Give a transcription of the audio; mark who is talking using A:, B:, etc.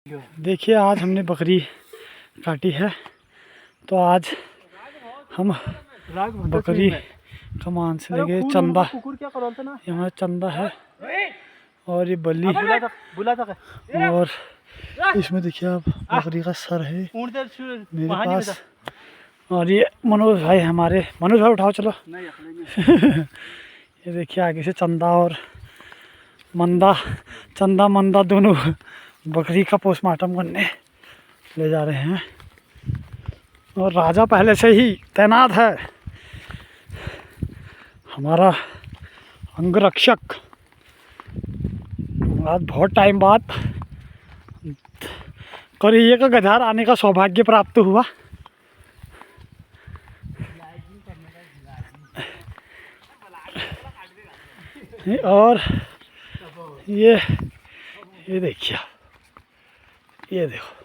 A: देखिए आज हमने बकरी काटी है, तो आज हम बकरी का मांस लेंगे। चंदा, यहाँ चंदा है और ये बलि, और इसमें देखिए आप बकरी का सर है मेरे पास। और ये मनोज भाई हमारे, मनोज भाई उठाओ चलो। ये देखिए आगे से चंदा और मंदा, चंदा मंदा दोनों बकरी का पोस्टमार्टम करने ले जा रहे हैं। और राजा पहले से ही तैनात है, हमारा अंगरक्षक। आज बहुत टाइम बाद करिए का गधार आने का सौभाग्य प्राप्त हुआ। और ये देखिए, ये देखो